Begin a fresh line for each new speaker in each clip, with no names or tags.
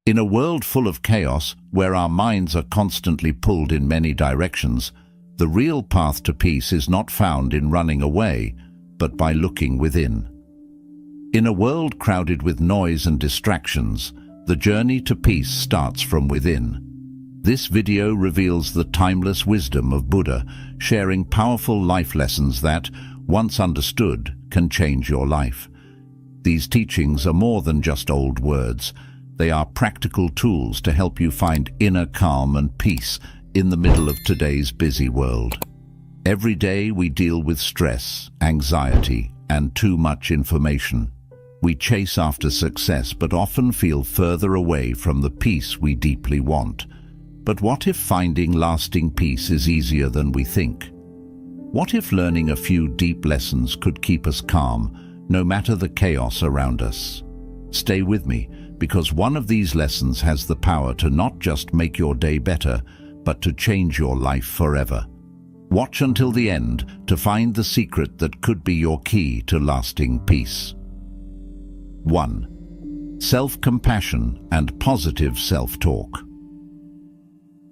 In a world full of chaos, where our minds are constantly pulled in many directions, the real path to peace is not found in running away, but by looking within. In a world crowded with noise and distractions, the journey to peace starts from within. This video reveals the timeless wisdom of Buddha, sharing powerful life lessons that, once understood, can change your life. These teachings are more than just old words. They are practical tools to help you find inner calm and peace in the middle of today's busy world. Every day we deal with stress, anxiety, and too much information. We chase after success but often feel further away from the peace we deeply want. But what if finding lasting peace is easier than we think? What if learning a few deep lessons could keep us calm, no matter the chaos around us? Stay with me, because one of these lessons has the power to not just make your day better, but to change your life forever. Watch until the end to find the secret that could be your key to lasting peace. 1. Self-compassion and positive self-talk.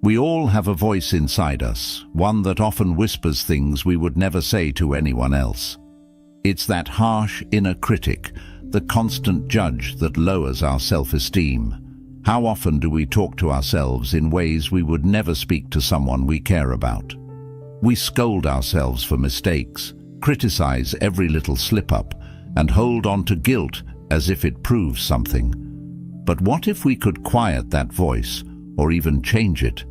We all have a voice inside us, one that often whispers things we would never say to anyone else. It's that harsh inner critic, the constant judge that lowers our self-esteem. How often do we talk to ourselves in ways we would never speak to someone we care about? We scold ourselves for mistakes, criticize every little slip-up, and hold on to guilt as if it proves something. But what if we could quiet that voice, or even change it?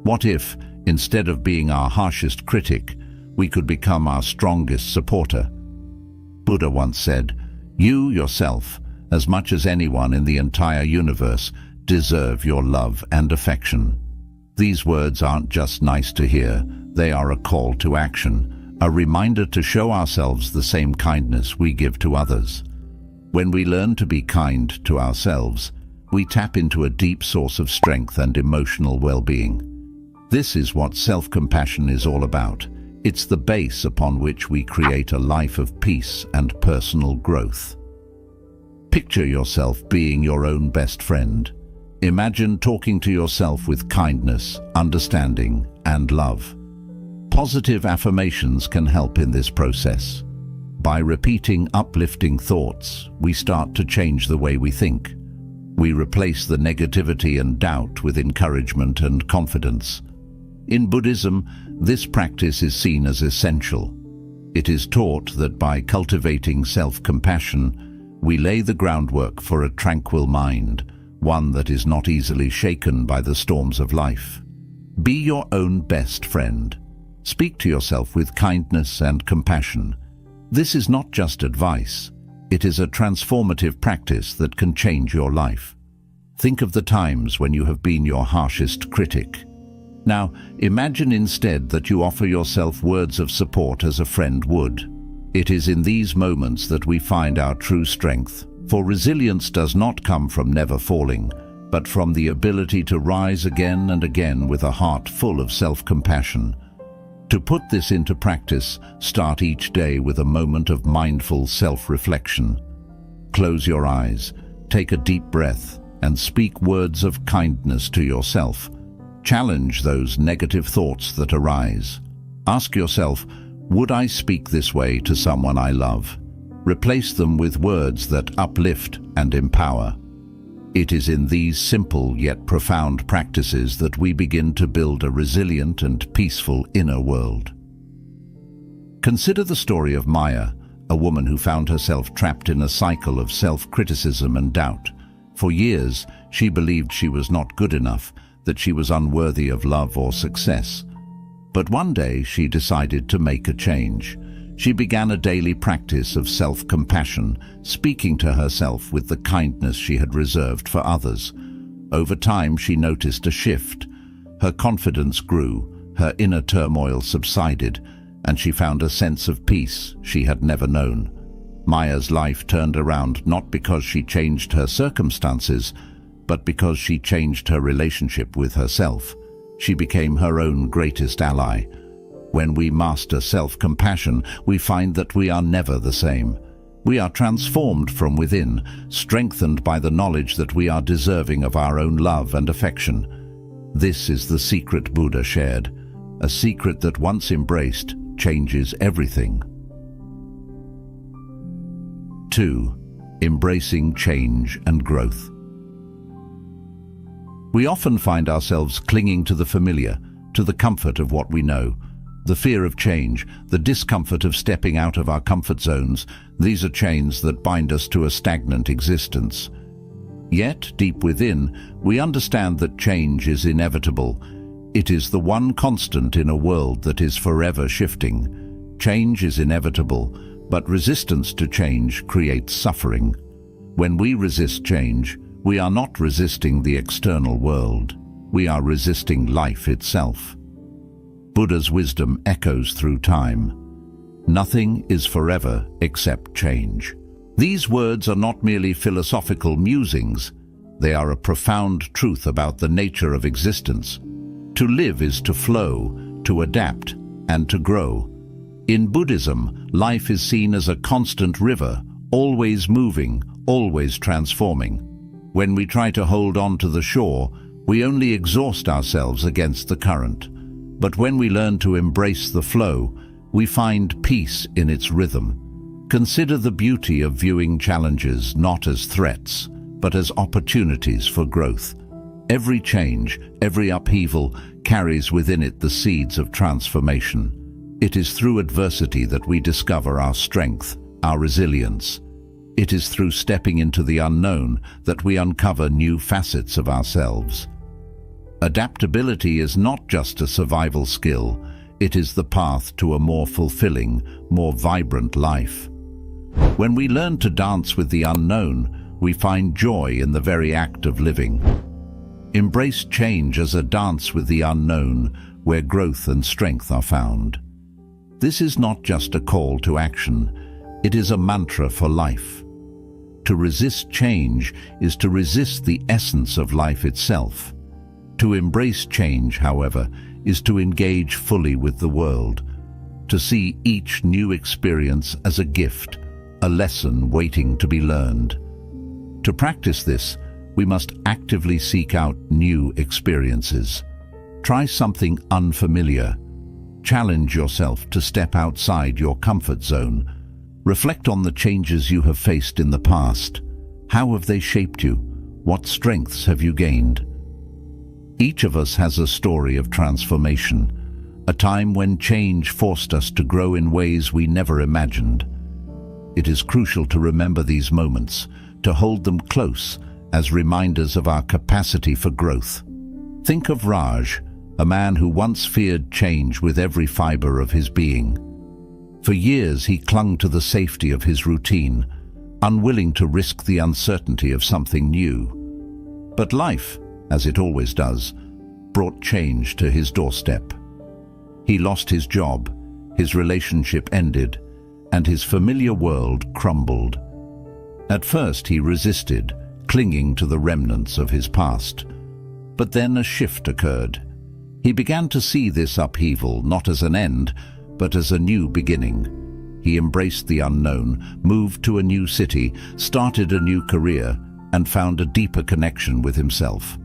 What if, instead of being our harshest critic, we could become our strongest supporter? Buddha once said, "You yourself, as much as anyone in the entire universe, deserve your love and affection." These words aren't just nice to hear, they are a call to action, a reminder to show ourselves the same kindness we give to others. When we learn to be kind to ourselves, we tap into a deep source of strength and emotional well-being. This is what self-compassion is all about. It's the base upon which we create a life of peace and personal growth. Picture yourself being your own best friend. Imagine talking to yourself with kindness, understanding, and love. Positive affirmations can help in this process. By repeating uplifting thoughts, we start to change the way we think. We replace the negativity and doubt with encouragement and confidence. In Buddhism, this practice is seen as essential. It is taught that by cultivating self-compassion, we lay the groundwork for a tranquil mind, one that is not easily shaken by the storms of life. Be your own best friend. Speak to yourself with kindness and compassion. This is not just advice. It is a transformative practice that can change your life. Think of the times when you have been your harshest critic. Now, imagine instead that you offer yourself words of support as a friend would. It is in these moments that we find our true strength, for resilience does not come from never falling, but from the ability to rise again and again with a heart full of self-compassion. To put this into practice, start each day with a moment of mindful self-reflection. Close your eyes, take a deep breath, and speak words of kindness to yourself. Challenge those negative thoughts that arise. Ask yourself, would I speak this way to someone I love? Replace them with words that uplift and empower. It is in these simple yet profound practices that we begin to build a resilient and peaceful inner world. Consider the story of Maya, a woman who found herself trapped in a cycle of self-criticism and doubt. For years, she believed she was not good enough, that she was unworthy of love or success. But one day she decided to make a change. She began a daily practice of self-compassion, speaking to herself with the kindness she had reserved for others. Over time, she noticed a shift. Her confidence grew, her inner turmoil subsided, and she found a sense of peace she had never known. Maya's life turned around not because she changed her circumstances, but because she changed her relationship with herself. She became her own greatest ally. When we master self-compassion, we find that we are never the same. We are transformed from within, strengthened by the knowledge that we are deserving of our own love and affection. This is the secret Buddha shared, a secret that once embraced changes everything. 2. Embracing change and growth. We often find ourselves clinging to the familiar, to the comfort of what we know. The fear of change, the discomfort of stepping out of our comfort zones, these are chains that bind us to a stagnant existence. Yet, deep within, we understand that change is inevitable. It is the one constant in a world that is forever shifting. Change is inevitable, but resistance to change creates suffering. When we resist change, we are not resisting the external world. We are resisting life itself. Buddha's wisdom echoes through time. Nothing is forever except change. These words are not merely philosophical musings. They are a profound truth about the nature of existence. To live is to flow, to adapt, and to grow. In Buddhism, life is seen as a constant river, always moving, always transforming. When we try to hold on to the shore, we only exhaust ourselves against the current. But when we learn to embrace the flow, we find peace in its rhythm. Consider the beauty of viewing challenges not as threats, but as opportunities for growth. Every change, every upheaval carries within it the seeds of transformation. It is through adversity that we discover our strength, our resilience. It is through stepping into the unknown that we uncover new facets of ourselves. Adaptability is not just a survival skill, it is the path to a more fulfilling, more vibrant life. When we learn to dance with the unknown, we find joy in the very act of living. Embrace change as a dance with the unknown, where growth and strength are found. This is not just a call to action, it is a mantra for life. To resist change is to resist the essence of life itself. To embrace change, however, is to engage fully with the world, to see each new experience as a gift, a lesson waiting to be learned. To practice this, we must actively seek out new experiences. Try something unfamiliar. Challenge yourself to step outside your comfort zone. Reflect on the changes you have faced in the past. How have they shaped you? What strengths have you gained? Each of us has a story of transformation, a time when change forced us to grow in ways we never imagined. It is crucial to remember these moments, to hold them close as reminders of our capacity for growth. Think of Raj, a man who once feared change with every fiber of his being. For years he clung to the safety of his routine, unwilling to risk the uncertainty of something new. But life, as it always does, brought change to his doorstep. He lost his job, his relationship ended, and his familiar world crumbled. At first he resisted, clinging to the remnants of his past. But then a shift occurred. He began to see this upheaval not as an end, but as a new beginning. He embraced the unknown, moved to a new city, started a new career, and found a deeper connection with himself.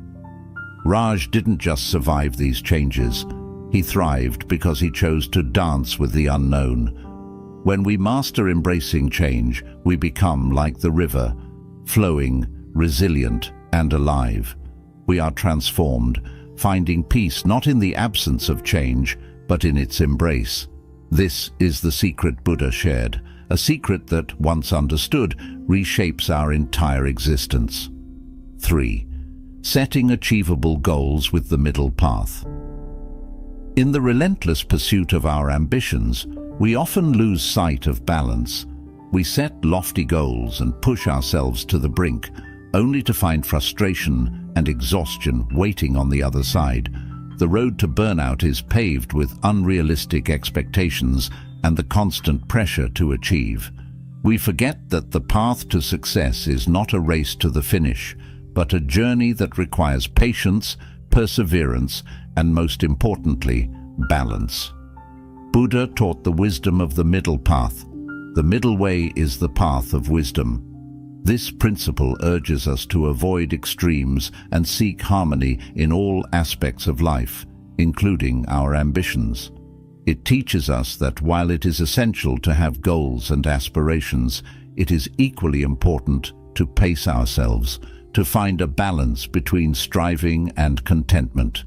Raj didn't just survive these changes. He thrived because he chose to dance with the unknown. When we master embracing change, we become like the river, flowing, resilient, and alive. We are transformed, finding peace not in the absence of change, but in its embrace. This is the secret Buddha shared, a secret that, once understood, reshapes our entire existence. 3. Setting achievable goals with the middle path. In the relentless pursuit of our ambitions, we often lose sight of balance. We set lofty goals and push ourselves to the brink, only to find frustration and exhaustion waiting on the other side. The road to burnout is paved with unrealistic expectations and the constant pressure to achieve. We forget that the path to success is not a race to the finish, but a journey that requires patience, perseverance, and most importantly, balance. Buddha taught the wisdom of the middle path. The middle way is the path of wisdom. This principle urges us to avoid extremes and seek harmony in all aspects of life, including our ambitions. It teaches us that while it is essential to have goals and aspirations, it is equally important to pace ourselves, to find a balance between striving and contentment.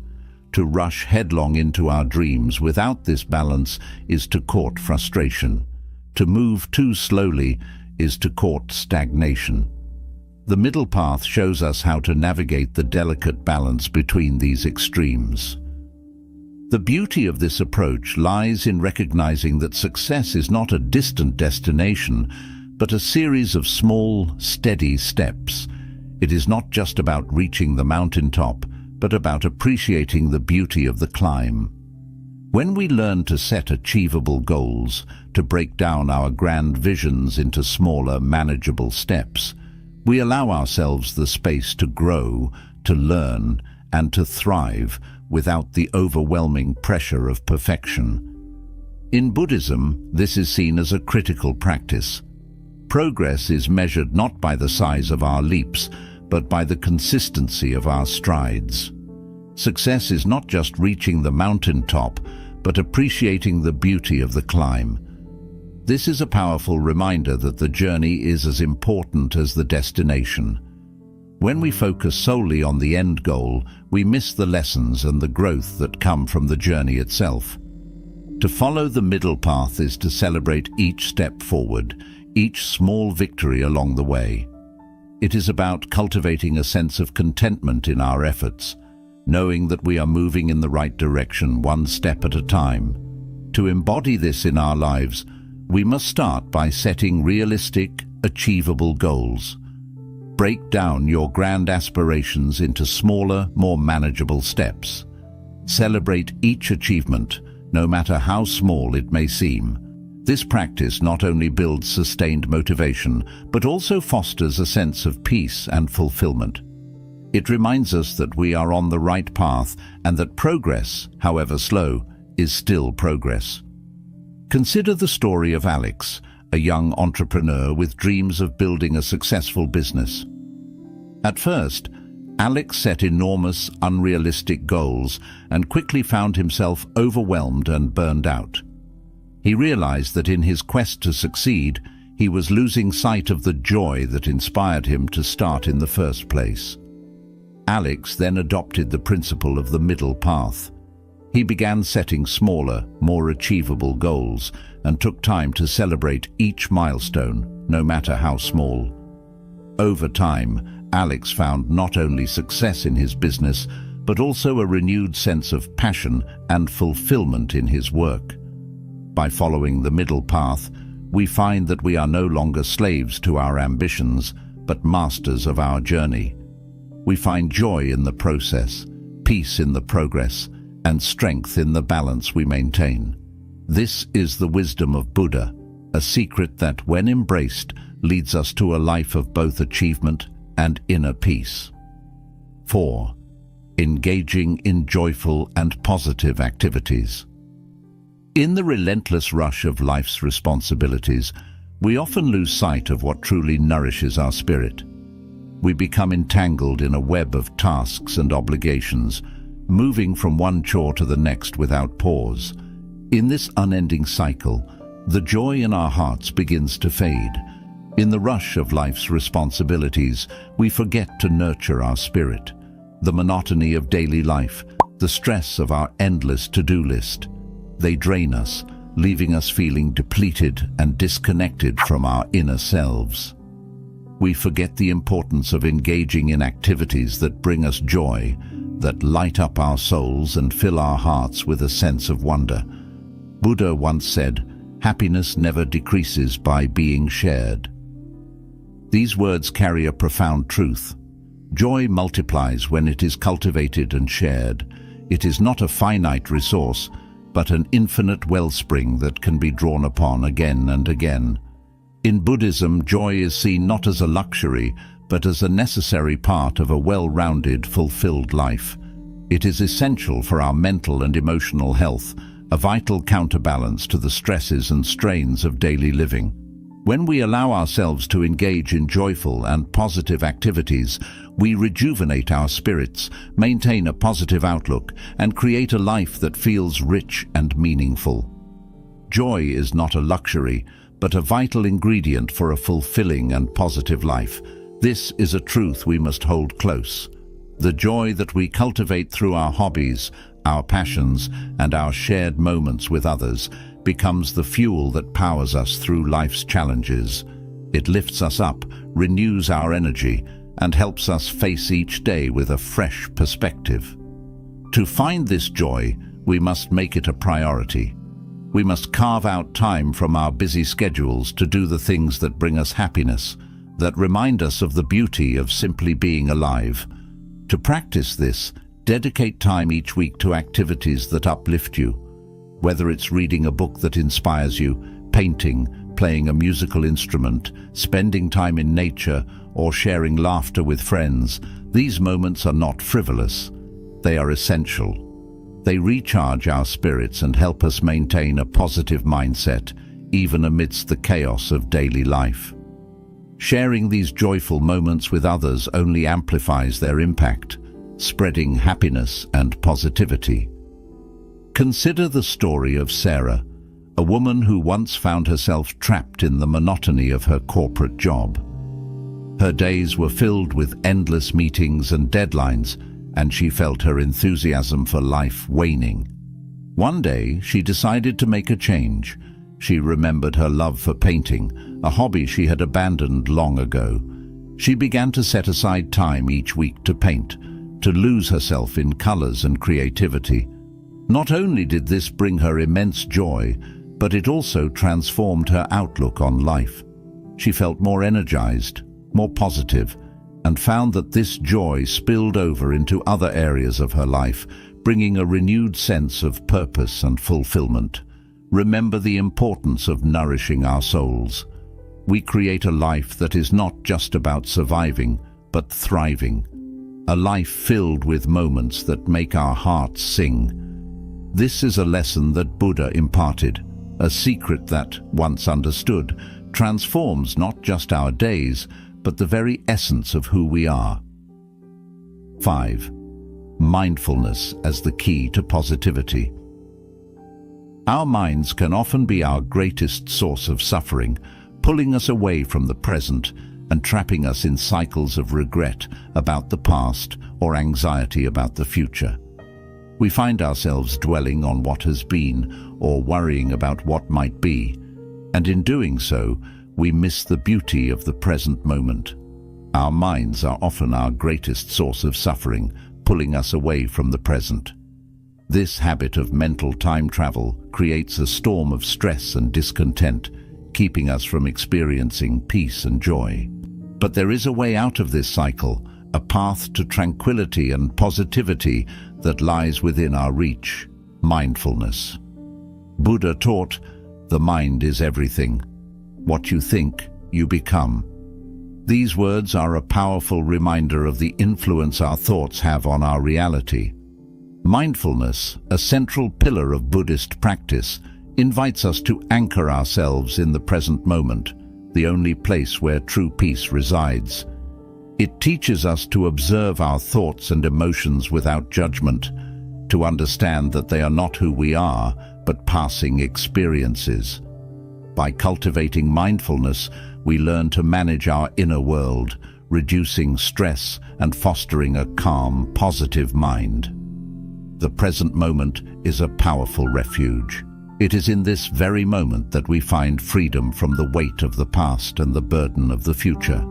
To rush headlong into our dreams without this balance is to court frustration. To move too slowly is to court stagnation. The middle path shows us how to navigate the delicate balance between these extremes. The beauty of this approach lies in recognizing that success is not a distant destination, but a series of small, steady steps. It is not just about reaching the mountaintop, but about appreciating the beauty of the climb. When we learn to set achievable goals, to break down our grand visions into smaller, manageable steps, we allow ourselves the space to grow, to learn, and to thrive without the overwhelming pressure of perfection. In Buddhism, this is seen as a critical practice. Progress is measured not by the size of our leaps, but by the consistency of our strides. Success is not just reaching the mountaintop, but appreciating the beauty of the climb. This is a powerful reminder that the journey is as important as the destination. When we focus solely on the end goal, we miss the lessons and the growth that come from the journey itself. To follow the middle path is to celebrate each step forward, each small victory along the way. It is about cultivating a sense of contentment in our efforts, knowing that we are moving in the right direction one step at a time. To embody this in our lives, we must start by setting realistic, achievable goals. Break down your grand aspirations into smaller, more manageable steps. Celebrate each achievement, no matter how small it may seem. This practice not only builds sustained motivation, but also fosters a sense of peace and fulfillment. It reminds us that we are on the right path and that progress, however slow, is still progress. Consider the story of Alex, a young entrepreneur with dreams of building a successful business. At first, Alex set enormous, unrealistic goals and quickly found himself overwhelmed and burned out. He realized that in his quest to succeed, he was losing sight of the joy that inspired him to start in the first place. Alex then adopted the principle of the middle path. He began setting smaller, more achievable goals and took time to celebrate each milestone, no matter how small. Over time, Alex found not only success in his business, but also a renewed sense of passion and fulfillment in his work. By following the middle path, we find that we are no longer slaves to our ambitions, but masters of our journey. We find joy in the process, peace in the progress, and strength in the balance we maintain. This is the wisdom of Buddha, a secret that, when embraced, leads us to a life of both achievement and inner peace. 4. Engaging in joyful and positive activities. In the relentless rush of life's responsibilities, we often lose sight of what truly nourishes our spirit. We become entangled in a web of tasks and obligations, moving from one chore to the next without pause. In this unending cycle, the joy in our hearts begins to fade. In the rush of life's responsibilities, we forget to nurture our spirit. The monotony of daily life, the stress of our endless to-do list, they drain us, leaving us feeling depleted and disconnected from our inner selves. We forget the importance of engaging in activities that bring us joy, that light up our souls and fill our hearts with a sense of wonder. Buddha once said, "Happiness never decreases by being shared." These words carry a profound truth. Joy multiplies when it is cultivated and shared. It is not a finite resource, but an infinite wellspring that can be drawn upon again and again. In Buddhism, joy is seen not as a luxury, but as a necessary part of a well-rounded, fulfilled life. It is essential for our mental and emotional health, a vital counterbalance to the stresses and strains of daily living. When we allow ourselves to engage in joyful and positive activities, we rejuvenate our spirits, maintain a positive outlook, and create a life that feels rich and meaningful. Joy is not a luxury, but a vital ingredient for a fulfilling and positive life. This is a truth we must hold close. The joy that we cultivate through our hobbies, our passions, and our shared moments with others becomes the fuel that powers us through life's challenges. It lifts us up, renews our energy, and helps us face each day with a fresh perspective. To find this joy, we must make it a priority. We must carve out time from our busy schedules to do the things that bring us happiness, that remind us of the beauty of simply being alive. To practice this, dedicate time each week to activities that uplift you. Whether it's reading a book that inspires you, painting, playing a musical instrument, spending time in nature, or sharing laughter with friends, these moments are not frivolous. They are essential. They recharge our spirits and help us maintain a positive mindset, even amidst the chaos of daily life. Sharing these joyful moments with others only amplifies their impact, spreading happiness and positivity. Consider the story of Sarah, a woman who once found herself trapped in the monotony of her corporate job. Her days were filled with endless meetings and deadlines, and she felt her enthusiasm for life waning. One day, she decided to make a change. She remembered her love for painting, a hobby she had abandoned long ago. She began to set aside time each week to paint, to lose herself in colors and creativity. Not only did this bring her immense joy, but it also transformed her outlook on life. She felt more energized, more positive, and found that this joy spilled over into other areas of her life, bringing a renewed sense of purpose and fulfillment. Remember the importance of nourishing our souls. We create a life that is not just about surviving, but thriving. A life filled with moments that make our hearts sing. This is a lesson that Buddha imparted, a secret that, once understood, transforms not just our days, but the very essence of who we are. 5. Mindfulness as the key to positivity. Our minds can often be our greatest source of suffering, pulling us away from the present and trapping us in cycles of regret about the past or anxiety about the future. We find ourselves dwelling on what has been or worrying about what might be, and in doing so, we miss the beauty of the present moment. Our minds are often our greatest source of suffering, pulling us away from the present. This habit of mental time travel creates a storm of stress and discontent, keeping us from experiencing peace and joy. But there is a way out of this cycle, a path to tranquility and positivity that lies within our reach: mindfulness. Buddha taught, "The mind is everything. What you think, you become." These words are a powerful reminder of the influence our thoughts have on our reality. Mindfulness, a central pillar of Buddhist practice, invites us to anchor ourselves in the present moment, the only place where true peace resides. It teaches us to observe our thoughts and emotions without judgment, to understand that they are not who we are, but passing experiences. By cultivating mindfulness, we learn to manage our inner world, reducing stress and fostering a calm, positive mind. The present moment is a powerful refuge. It is in this very moment that we find freedom from the weight of the past and the burden of the future.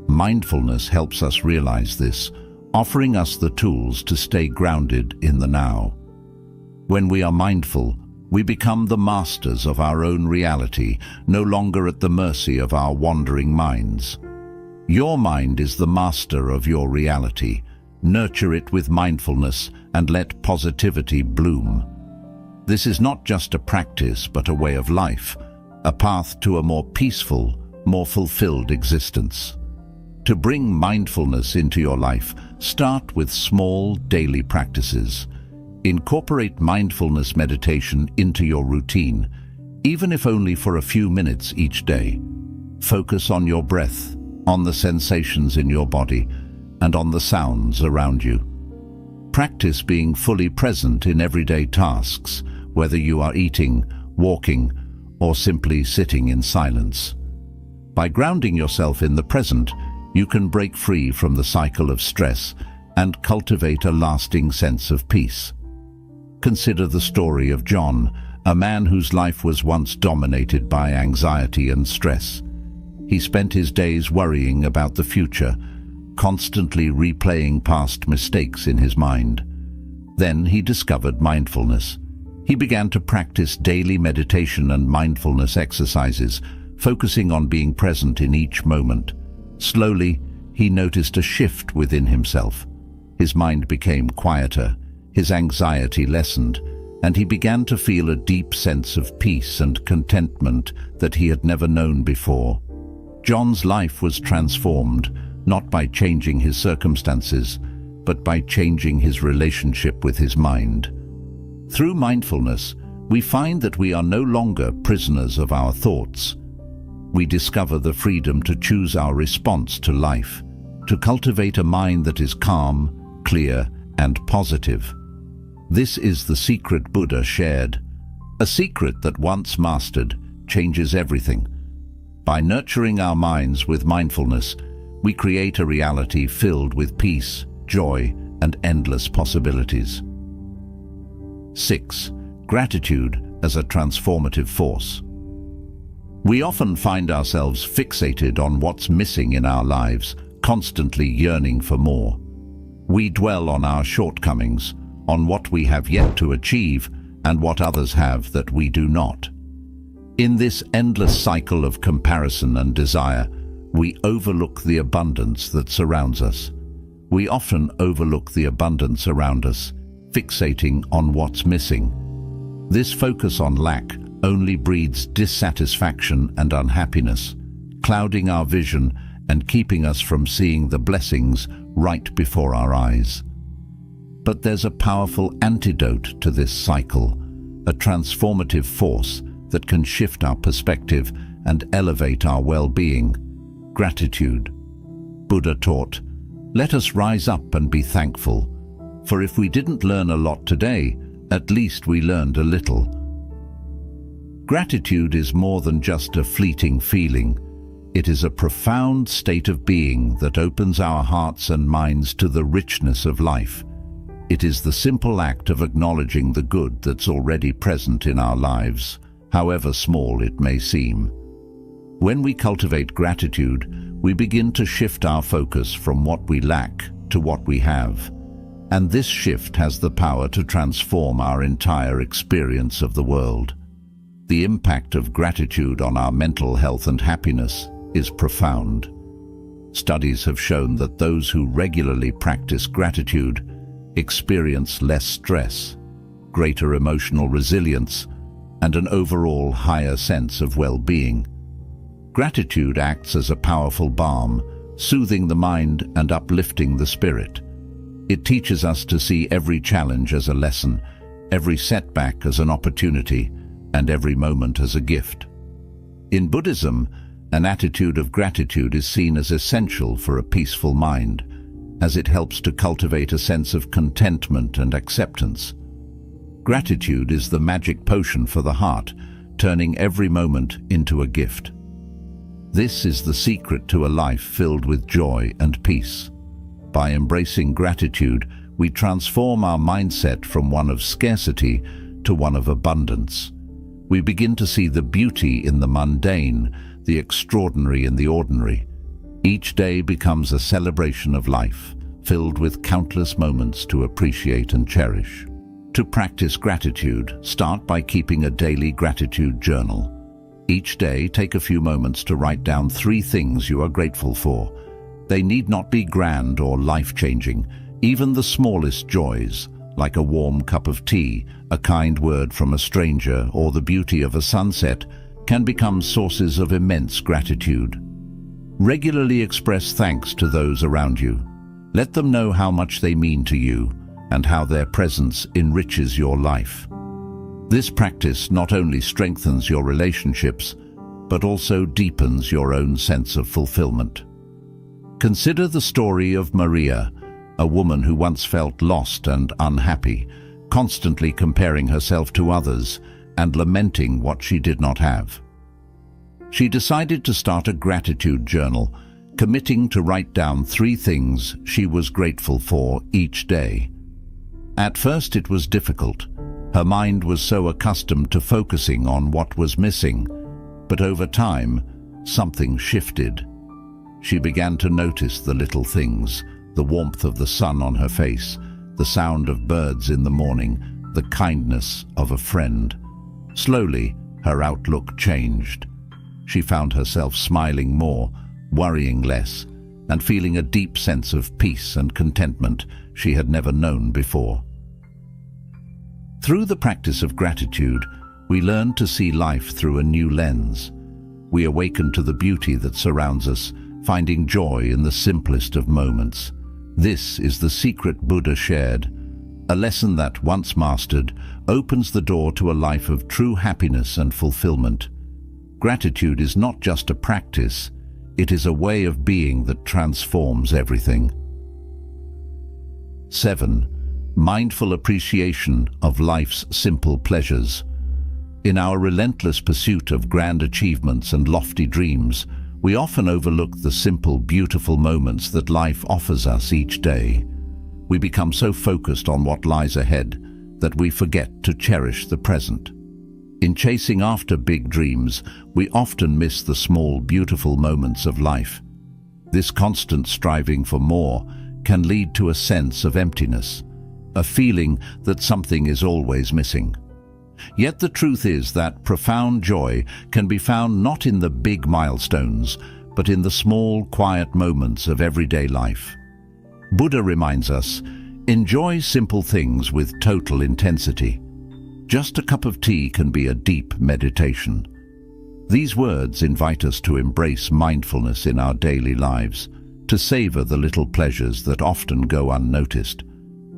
Mindfulness helps us realize this, offering us the tools to stay grounded in the now. When we are mindful, we become the masters of our own reality, no longer at the mercy of our wandering minds. Your mind is the master of your reality. Nurture it with mindfulness and let positivity bloom. This is not just a practice, but a way of life, a path to a more peaceful, more fulfilled existence. To bring mindfulness into your life, start with small daily practices. Incorporate mindfulness meditation into your routine, even if only for a few minutes each day. Focus on your breath, on the sensations in your body, and on the sounds around you. Practice being fully present in everyday tasks, whether you are eating, walking, or simply sitting in silence. By grounding yourself in the present, you can break free from the cycle of stress and cultivate a lasting sense of peace. Consider the story of John, a man whose life was once dominated by anxiety and stress. He spent his days worrying about the future, constantly replaying past mistakes in his mind. Then he discovered mindfulness. He began to practice daily meditation and mindfulness exercises, focusing on being present in each moment. Slowly, he noticed a shift within himself. His mind became quieter, his anxiety lessened, and he began to feel a deep sense of peace and contentment that he had never known before. John's life was transformed, not by changing his circumstances, but by changing his relationship with his mind. Through mindfulness, we find that we are no longer prisoners of our thoughts. We discover the freedom to choose our response to life, to cultivate a mind that is calm, clear, and positive. This is the secret Buddha shared, a secret that once mastered changes everything. By nurturing our minds with mindfulness, we create a reality filled with peace, joy, and endless possibilities. 6. Gratitude as a transformative force. We often find ourselves fixated on what's missing in our lives, constantly yearning for more. We dwell on our shortcomings, on what we have yet to achieve, and what others have that we do not. In this endless cycle of comparison and desire, we overlook the abundance that surrounds us. We often overlook the abundance around us, fixating on what's missing. This focus on lack only breeds dissatisfaction and unhappiness, clouding our vision and keeping us from seeing the blessings right before our eyes. But there's a powerful antidote to this cycle, a transformative force that can shift our perspective and elevate our well-being: gratitude. Buddha taught, "Let us rise up and be thankful, for if we didn't learn a lot today, at least we learned a little." Gratitude is more than just a fleeting feeling. It is a profound state of being that opens our hearts and minds to the richness of life. It is the simple act of acknowledging the good that's already present in our lives, however small it may seem. When we cultivate gratitude, we begin to shift our focus from what we lack to what we have. And this shift has the power to transform our entire experience of the world. The impact of gratitude on our mental health and happiness is profound. Studies have shown that those who regularly practice gratitude experience less stress, greater emotional resilience, and an overall higher sense of well-being. Gratitude acts as a powerful balm, soothing the mind and uplifting the spirit. It teaches us to see every challenge as a lesson, every setback as an opportunity, and every moment as a gift. In Buddhism, an attitude of gratitude is seen as essential for a peaceful mind, as it helps to cultivate a sense of contentment and acceptance. Gratitude is the magic potion for the heart, turning every moment into a gift. This is the secret to a life filled with joy and peace. By embracing gratitude, we transform our mindset from one of scarcity to one of abundance. We begin to see the beauty in the mundane, the extraordinary in the ordinary. Each day becomes a celebration of life, filled with countless moments to appreciate and cherish. To practice gratitude, start by keeping a daily gratitude journal. Each day, take a few moments to write down 3 things you are grateful for. They need not be grand or life-changing. Even the smallest joys, like a warm cup of tea, a kind word from a stranger, or the beauty of a sunset, can become sources of immense gratitude. Regularly express thanks to those around you. Let them know how much they mean to you and how their presence enriches your life. This practice not only strengthens your relationships, but also deepens your own sense of fulfillment. Consider the story of Maria, a woman who once felt lost and unhappy, constantly comparing herself to others and lamenting what she did not have. She decided to start a gratitude journal, committing to write down 3 things she was grateful for each day. At first it was difficult. Her mind was so accustomed to focusing on what was missing, but over time, something shifted. She began to notice the little things, the warmth of the sun on her face, the sound of birds in the morning, the kindness of a friend. Slowly, her outlook changed. She found herself smiling more, worrying less, and feeling a deep sense of peace and contentment she had never known before. Through the practice of gratitude, we learn to see life through a new lens. We awaken to the beauty that surrounds us, finding joy in the simplest of moments. This is the secret Buddha shared, a lesson that, once mastered, opens the door to a life of true happiness and fulfillment. Gratitude is not just a practice, it is a way of being that transforms everything. 7. Mindful appreciation of life's simple pleasures. In our relentless pursuit of grand achievements and lofty dreams, we often overlook the simple, beautiful moments that life offers us each day. We become so focused on what lies ahead that we forget to cherish the present. In chasing after big dreams, we often miss the small, beautiful moments of life. This constant striving for more can lead to a sense of emptiness, a feeling that something is always missing. Yet the truth is that profound joy can be found not in the big milestones, but in the small, quiet moments of everyday life. Buddha reminds us, enjoy simple things with total intensity. Just a cup of tea can be a deep meditation. These words invite us to embrace mindfulness in our daily lives, to savor the little pleasures that often go unnoticed,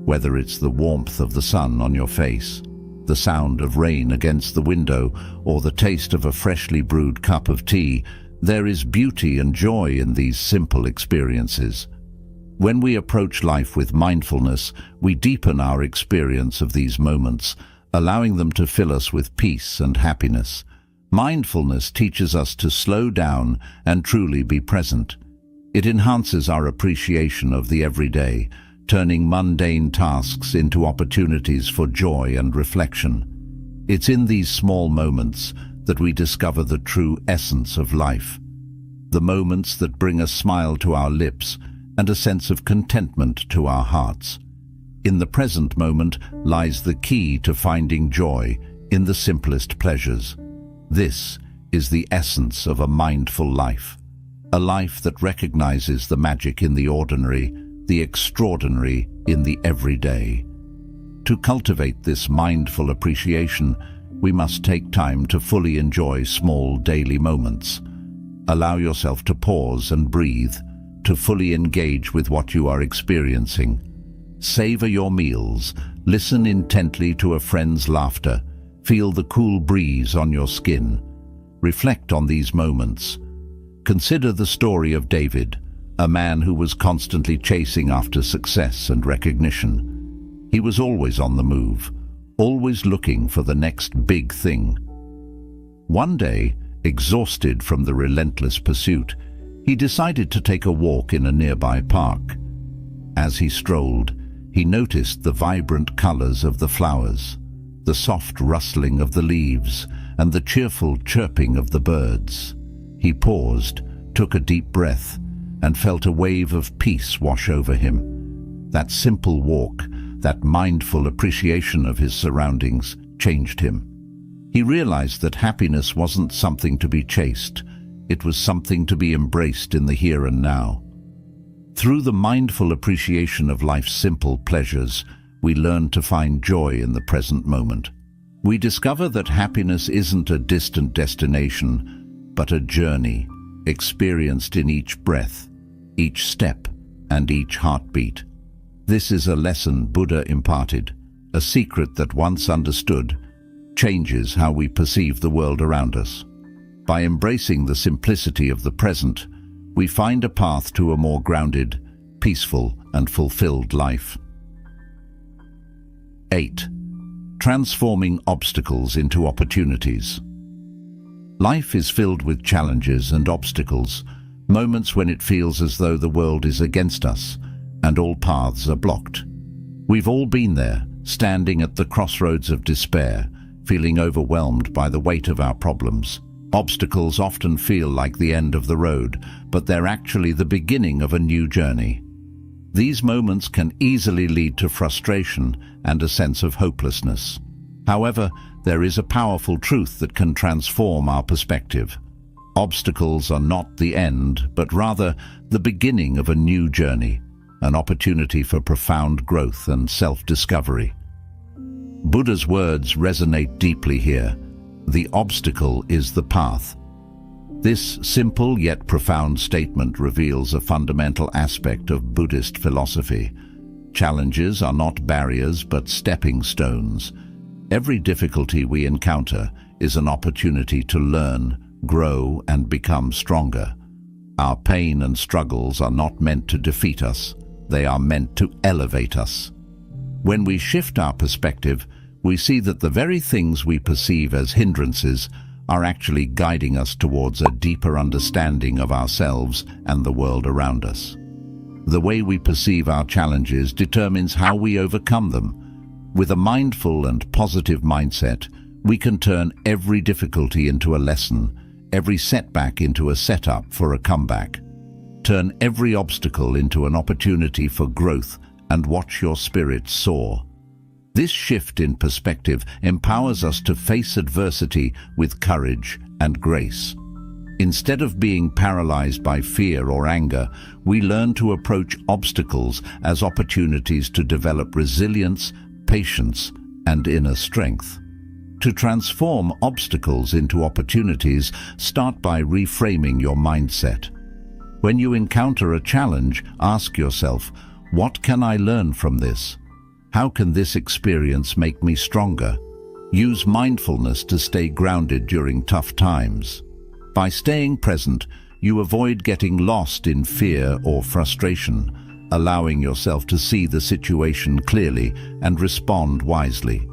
whether it's the warmth of the sun on your face, the sound of rain against the window, or the taste of a freshly brewed cup of tea. There is beauty and joy in these simple experiences. When we approach life with mindfulness, we deepen our experience of these moments, allowing them to fill us with peace and happiness. Mindfulness teaches us to slow down and truly be present. It enhances our appreciation of the everyday, turning mundane tasks into opportunities for joy and reflection. It's in these small moments that we discover the true essence of life, the moments that bring a smile to our lips and a sense of contentment to our hearts. In the present moment lies the key to finding joy in the simplest pleasures. This is the essence of a mindful life, a life that recognizes the magic in the ordinary, the extraordinary in the everyday. To cultivate this mindful appreciation, we must take time to fully enjoy small daily moments. Allow yourself to pause and breathe, to fully engage with what you are experiencing. Savor your meals, listen intently to a friend's laughter, feel the cool breeze on your skin. Reflect on these moments. Consider the story of David, a man who was constantly chasing after success and recognition. He was always on the move, always looking for the next big thing. One day, exhausted from the relentless pursuit, he decided to take a walk in a nearby park. As he strolled, he noticed the vibrant colors of the flowers, the soft rustling of the leaves, and the cheerful chirping of the birds. He paused, took a deep breath, and felt a wave of peace wash over him. That simple walk, that mindful appreciation of his surroundings, changed him. He realized that happiness wasn't something to be chased, it was something to be embraced in the here and now. Through the mindful appreciation of life's simple pleasures, we learn to find joy in the present moment. We discover that happiness isn't a distant destination, but a journey, experienced in each breath, each step, and each heartbeat. This is a lesson Buddha imparted, a secret that once understood changes how we perceive the world around us. By embracing the simplicity of the present, we find a path to a more grounded, peaceful, and fulfilled life. 8. Transforming obstacles into opportunities. Life is filled with challenges and obstacles, moments when it feels as though the world is against us and all paths are blocked. We've all been there, standing at the crossroads of despair, feeling overwhelmed by the weight of our problems. Obstacles often feel like the end of the road, but they're actually the beginning of a new journey. These moments can easily lead to frustration and a sense of hopelessness. However, there is a powerful truth that can transform our perspective. Obstacles are not the end, but rather the beginning of a new journey, an opportunity for profound growth and self-discovery. Buddha's words resonate deeply here. The obstacle is the path. This simple yet profound statement reveals a fundamental aspect of Buddhist philosophy. Challenges are not barriers but stepping stones. Every difficulty we encounter is an opportunity to learn, grow, and become stronger. Our pain and struggles are not meant to defeat us. They are meant to elevate us. When we shift our perspective, we see that the very things we perceive as hindrances are actually guiding us towards a deeper understanding of ourselves and the world around us. The way we perceive our challenges determines how we overcome them. With a mindful and positive mindset, we can turn every difficulty into a lesson, every setback into a setup for a comeback. Turn every obstacle into an opportunity for growth and watch your spirit soar. This shift in perspective empowers us to face adversity with courage and grace. Instead of being paralyzed by fear or anger, we learn to approach obstacles as opportunities to develop resilience, patience, and inner strength. To transform obstacles into opportunities, start by reframing your mindset. When you encounter a challenge, ask yourself, what can I learn from this? How can this experience make me stronger? Use mindfulness to stay grounded during tough times. By staying present, you avoid getting lost in fear or frustration, allowing yourself to see the situation clearly and respond wisely.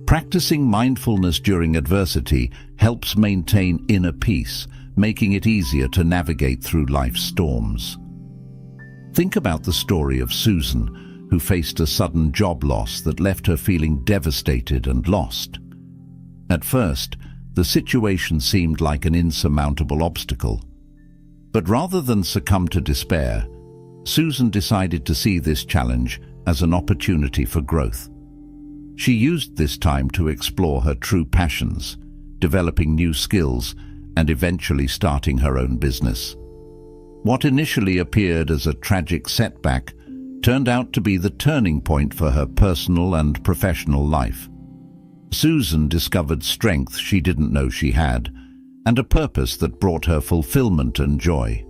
Practicing mindfulness during adversity helps maintain inner peace, making it easier to navigate through life's storms. Think about the story of Susan, who faced a sudden job loss that left her feeling devastated and lost. At first, the situation seemed like an insurmountable obstacle. But rather than succumb to despair, Susan decided to see this challenge as an opportunity for growth. She used this time to explore her true passions, developing new skills, and eventually starting her own business. What initially appeared as a tragic setback turned out to be the turning point for her personal and professional life. Susan discovered strength she didn't know she had, and a purpose that brought her fulfillment and joy.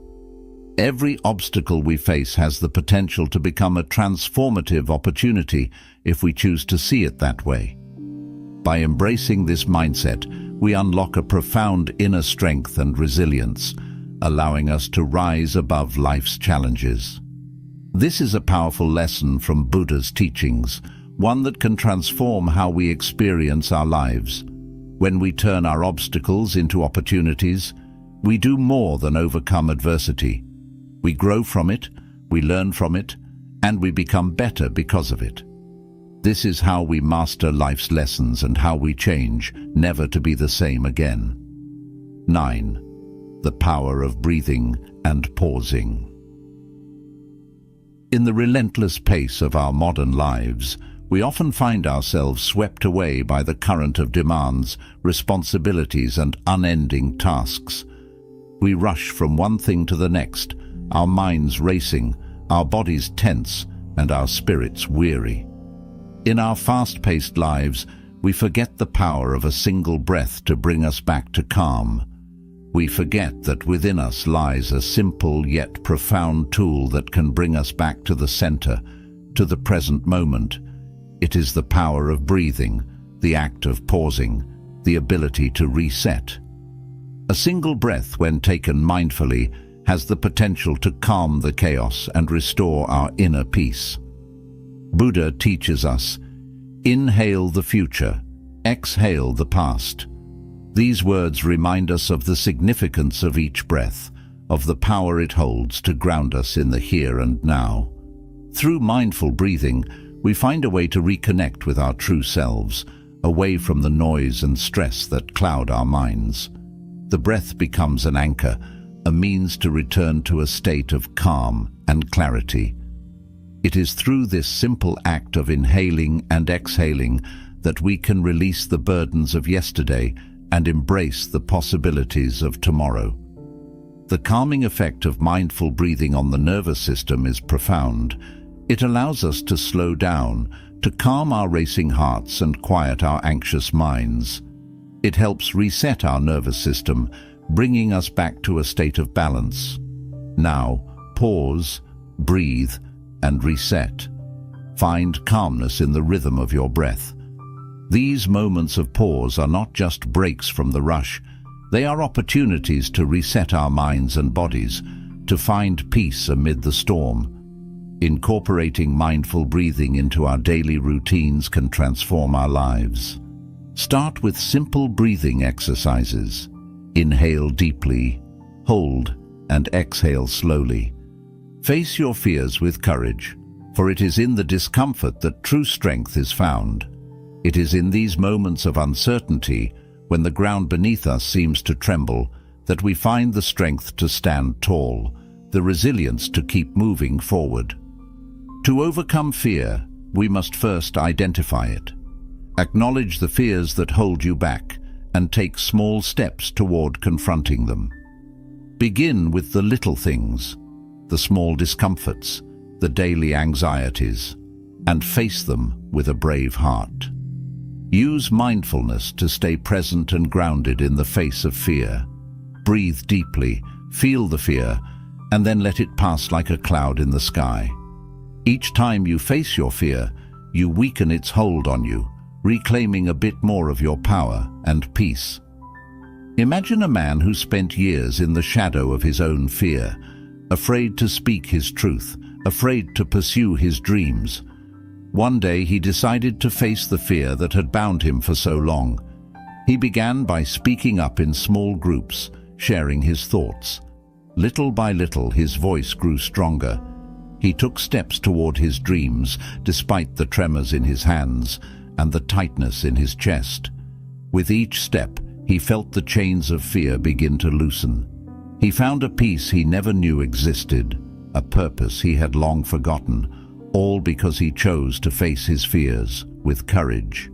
Every obstacle we face has the potential to become a transformative opportunity if we choose to see it that way. By embracing this mindset, we unlock a profound inner strength and resilience, allowing us to rise above life's challenges. This is a powerful lesson from Buddha's teachings, one that can transform how we experience our lives. When we turn our obstacles into opportunities, we do more than overcome adversity. We grow from it, we learn from it, and we become better because of it. This is how we master life's lessons and how we change, never to be the same again. 9. The power of breathing and pausing. In the relentless pace of our modern lives, we often find ourselves swept away by the current of demands, responsibilities, and unending tasks. We rush from one thing to the next, our minds racing, our bodies tense, and our spirits weary. In our fast-paced lives, we forget the power of a single breath to bring us back to calm. We forget that within us lies a simple yet profound tool that can bring us back to the center, to the present moment. It is the power of breathing, the act of pausing, the ability to reset. A single breath, when taken mindfully, has the potential to calm the chaos and restore our inner peace. Buddha teaches us, inhale the future, exhale the past. These words remind us of the significance of each breath, of the power it holds to ground us in the here and now. Through mindful breathing, we find a way to reconnect with our true selves, away from the noise and stress that cloud our minds. The breath becomes an anchor, a means to return to a state of calm and clarity. It is through this simple act of inhaling and exhaling that we can release the burdens of yesterday and embrace the possibilities of tomorrow. The calming effect of mindful breathing on the nervous system is profound. It allows us to slow down, to calm our racing hearts and quiet our anxious minds. It helps reset our nervous system, bringing us back to a state of balance. Now, pause, breathe, and reset. Find calmness in the rhythm of your breath. These moments of pause are not just breaks from the rush. They are opportunities to reset our minds and bodies, to find peace amid the storm. Incorporating mindful breathing into our daily routines can transform our lives. Start with simple breathing exercises. Inhale deeply, hold, and exhale slowly. Face your fears with courage, for it is in the discomfort that true strength is found. It is in these moments of uncertainty, when the ground beneath us seems to tremble, that we find the strength to stand tall, the resilience to keep moving forward. To overcome fear, we must first identify it. Acknowledge the fears that hold you back and take small steps toward confronting them. Begin with the little things, the small discomforts, the daily anxieties, and face them with a brave heart. Use mindfulness to stay present and grounded in the face of fear. Breathe deeply, feel the fear, and then let it pass like a cloud in the sky. Each time you face your fear, you weaken its hold on you, reclaiming a bit more of your power and peace. Imagine a man who spent years in the shadow of his own fear, afraid to speak his truth, afraid to pursue his dreams. One day he decided to face the fear that had bound him for so long. He began by speaking up in small groups, sharing his thoughts. Little by little, his voice grew stronger. He took steps toward his dreams, despite the tremors in his hands and the tightness in his chest. With each step, he felt the chains of fear begin to loosen. He found a peace he never knew existed, a purpose he had long forgotten, all because he chose to face his fears with courage.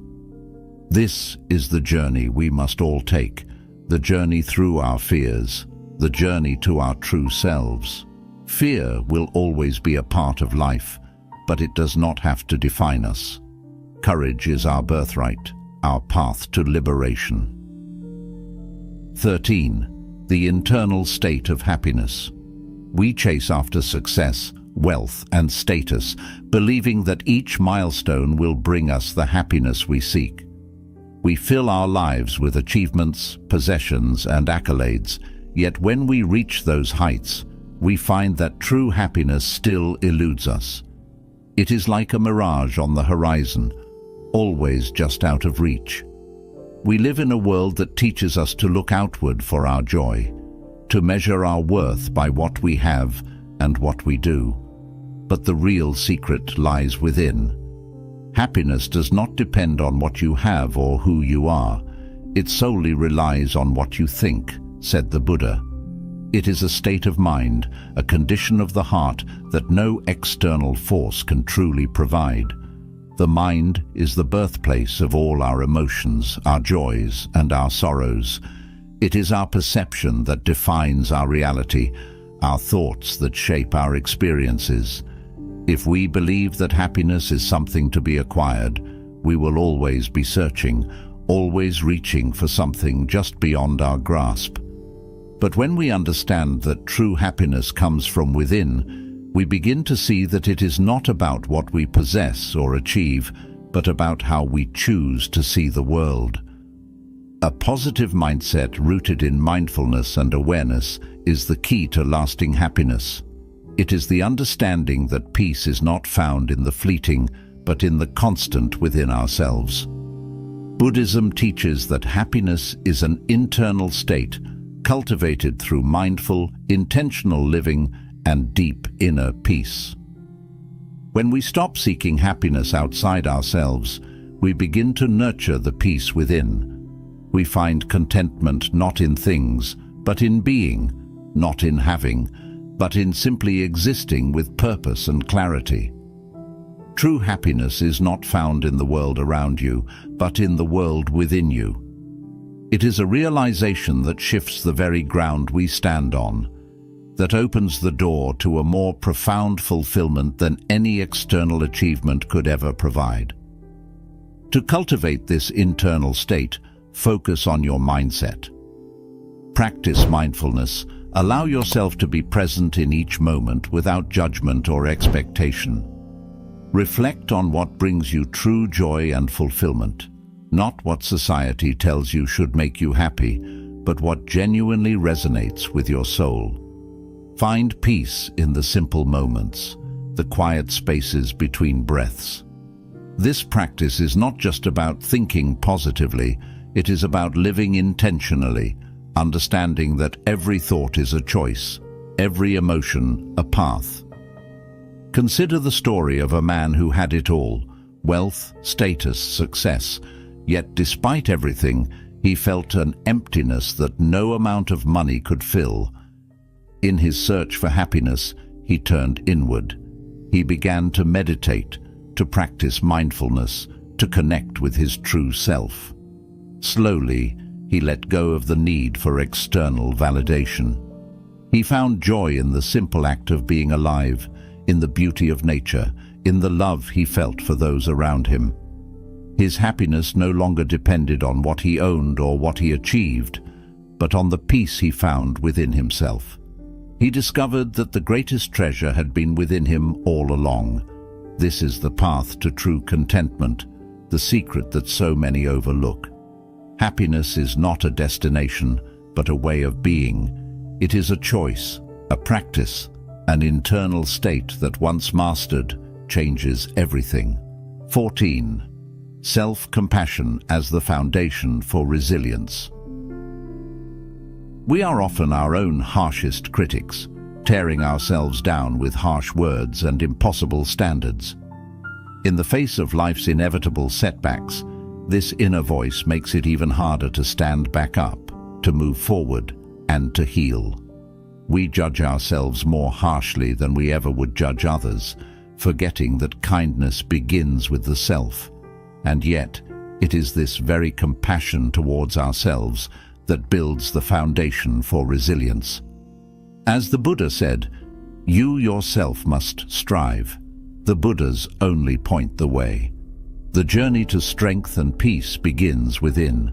This is the journey we must all take, the journey through our fears, the journey to our true selves. Fear will always be a part of life, but it does not have to define us. Courage is our birthright, our path to liberation. 13. The internal state of happiness. We chase after success, wealth, and status, believing that each milestone will bring us the happiness we seek. We fill our lives with achievements, possessions, and accolades, yet when we reach those heights, we find that true happiness still eludes us. It is like a mirage on the horizon, always just out of reach. We live in a world that teaches us to look outward for our joy, to measure our worth by what we have and what we do. But the real secret lies within. Happiness does not depend on what you have or who you are. It solely relies on what you think, said the Buddha. It is a state of mind, a condition of the heart that no external force can truly provide. The mind is the birthplace of all our emotions, our joys, and our sorrows. It is our perception that defines our reality, our thoughts that shape our experiences. If we believe that happiness is something to be acquired, we will always be searching, always reaching for something just beyond our grasp. But when we understand that true happiness comes from within, we begin to see that it is not about what we possess or achieve, but about how we choose to see the world. A positive mindset rooted in mindfulness and awareness is the key to lasting happiness. It is the understanding that peace is not found in the fleeting, but in the constant within ourselves. Buddhism teaches that happiness is an internal state, cultivated through mindful, intentional living and deep inner peace. When we stop seeking happiness outside ourselves, we begin to nurture the peace within. We find contentment not in things, but in being, not in having, but in simply existing with purpose and clarity. True happiness is not found in the world around you, but in the world within you. It is a realization that shifts the very ground we stand on, that opens the door to a more profound fulfillment than any external achievement could ever provide. To cultivate this internal state, focus on your mindset. Practice mindfulness. Allow yourself to be present in each moment without judgment or expectation. Reflect on what brings you true joy and fulfillment, not what society tells you should make you happy, but what genuinely resonates with your soul. Find peace in the simple moments, the quiet spaces between breaths. This practice is not just about thinking positively, it is about living intentionally, understanding that every thought is a choice, every emotion a path. Consider the story of a man who had it all: wealth, status, success. Yet despite everything, he felt an emptiness that no amount of money could fill. In his search for happiness, he turned inward. He began to meditate, to practice mindfulness, to connect with his true self. Slowly, he let go of the need for external validation. He found joy in the simple act of being alive, in the beauty of nature, in the love he felt for those around him. His happiness no longer depended on what he owned or what he achieved, but on the peace he found within himself. He discovered that the greatest treasure had been within him all along. This is the path to true contentment, the secret that so many overlook. Happiness is not a destination, but a way of being. It is a choice, a practice, an internal state that once mastered changes everything. 14. Self-compassion as the foundation for resilience. We are often our own harshest critics, tearing ourselves down with harsh words and impossible standards. In the face of life's inevitable setbacks, this inner voice makes it even harder to stand back up, to move forward, and to heal. We judge ourselves more harshly than we ever would judge others, forgetting that kindness begins with the self. And yet, it is this very compassion towards ourselves that builds the foundation for resilience. As the Buddha said, "You yourself must strive. The Buddhas only point the way." The journey to strength and peace begins within.